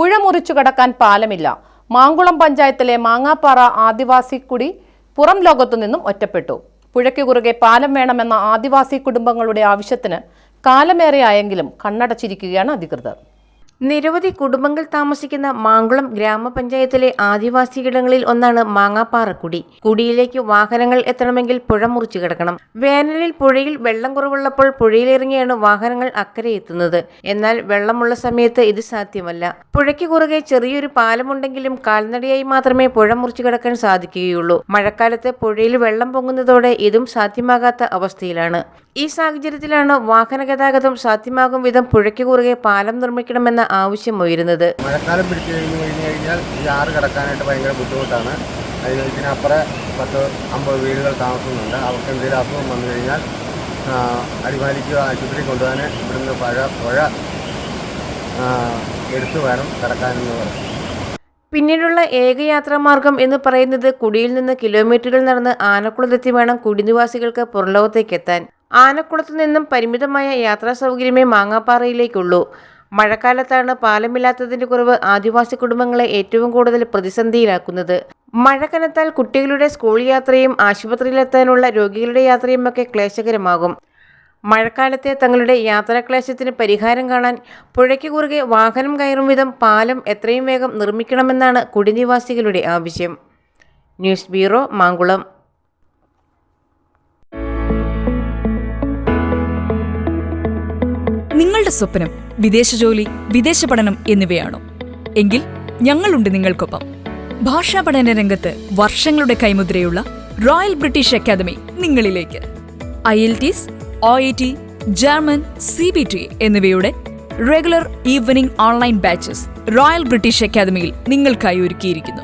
പുഴ മുറിച്ചു കടക്കാൻ പാലമില്ല. മാങ്കുളം പഞ്ചായത്തിലെ മാങ്ങാപ്പാറ ആദിവാസിക്കുടി പുറം ലോകത്തു നിന്നും ഒറ്റപ്പെട്ടു. പുഴയ്ക്ക് കുറുകെ പാലം വേണമെന്ന ആദിവാസി കുടുംബങ്ങളുടെ ആവശ്യത്തിന് കാലമേറെയായെങ്കിലും കണ്ണടച്ചിരിക്കുകയാണ് അധികൃതർ. നിരവധി കുടുംബങ്ങൾ താമസിക്കുന്ന മാങ്കുളം ഗ്രാമപഞ്ചായത്തിലെ ആദിവാസിയിടങ്ങളിൽ ഒന്നാണ് മാങ്ങാപ്പാറക്കുടി. കുടിയിലേക്ക് വാഹനങ്ങൾ എത്തണമെങ്കിൽ പുഴ മുറിച്ചു കിടക്കണം. വേനലിൽ പുഴയിൽ വെള്ളം കുറവുള്ളപ്പോൾ പുഴയിലിറങ്ങിയാണ് വാഹനങ്ങൾ അക്കരെ എത്തുന്നത്. എന്നാൽ വെള്ളമുള്ള സമയത്ത് ഇത് സാധ്യമല്ല. പുഴയ്ക്ക് കുറുകെ ചെറിയൊരു പാലമുണ്ടെങ്കിലും കാൽനടയായി മാത്രമേ പുഴ മുറിച്ചു കിടക്കാൻ സാധിക്കുകയുള്ളൂ. മഴക്കാലത്ത് പുഴയിൽ വെള്ളം പൊങ്ങുന്നതോടെ ഇതും സാധ്യമാകാത്ത അവസ്ഥയിലാണ്. ഈ സാഹചര്യത്തിലാണ് വാഹന ഗതാഗതം സാധ്യമാകും വിധം പുഴയ്ക്ക് കുറുകെ പാലം നിർമ്മിക്കണമെന്ന ആവശ്യം ഉയരുന്നത്. മഴക്കാലം പിടിച്ചു കഴിഞ്ഞാൽ ഈ ആറ് കിടക്കാനായിട്ട് ഭയങ്കര ബുദ്ധിമുട്ടാണ്. ഇതിനപ്പുറം 10-50 വീടുകൾ താമസിക്കുന്നുണ്ട്. അവർക്ക് എന്തെങ്കിലും അസുഖം വന്നു കഴിഞ്ഞാൽ അടിമാലിക്ക് ആശുപത്രി കൊണ്ടുപോകാൻ ഇവിടുന്ന് പുഴ എടുത്തു വേണം കിടക്കാനെന്ന് പറയും. പിന്നീടുള്ള ഏകയാത്രാമാർഗം എന്ന് പറയുന്നത് കുടിയിൽ നിന്ന് കിലോമീറ്ററുകൾ നടന്ന് ആനക്കുളത്തെത്തി വേണം കുടിനിവാസികൾക്ക് പുറംലോകത്തേക്ക് എത്താൻ. ആനക്കുളത്തു നിന്നും പരിമിതമായ യാത്രാ സൗകര്യമേ മാങ്ങാപ്പാറയിലേക്കുള്ളൂ. മഴക്കാലത്താണ് പാലമില്ലാത്തതിന്റെ കുറവ് ആദിവാസി കുടുംബങ്ങളെ ഏറ്റവും കൂടുതൽ പ്രതിസന്ധിയിലാക്കുന്നത്. മഴ കനത്താൽ കുട്ടികളുടെ സ്കൂൾ യാത്രയും ആശുപത്രിയിലെത്താനുള്ള രോഗികളുടെ യാത്രയും ഒക്കെ ക്ലേശകരമാകും. മഴക്കാലത്തെ തങ്ങളുടെ യാത്രാക്ലേശത്തിന് പരിഹാരം കാണാൻ പുഴയ്ക്ക് കുറുകെ വാഹനം കയറും വിധം പാലം എത്രയും വേഗം നിർമ്മിക്കണമെന്നാണ് കുടിനിവാസികളുടെ ആവശ്യം. News bureau, Mankulam. നിങ്ങളുടെ സ്വപ്നം വിദേശ ജോലി, വിദേശ പഠനം എന്നിവയാണോ? എങ്കിൽ ഞങ്ങളുണ്ട് നിങ്ങൾക്കൊപ്പം. ഭാഷാ പഠന രംഗത്ത് വർഷങ്ങളുടെ കൈമുദ്രയുള്ള റോയൽ ബ്രിട്ടീഷ് അക്കാദമി നിങ്ങളിലേക്ക്. IELTS, OET, ജർമ്മൻ, CBT എന്നിവയുടെ regular evening online batches Royal British അക്കാദമിയിൽ നിങ്ങൾക്കായി ഒരുക്കിയിരിക്കുന്നു.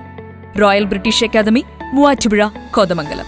Royal British Academy, Muvattupuzha, Kothamangalam.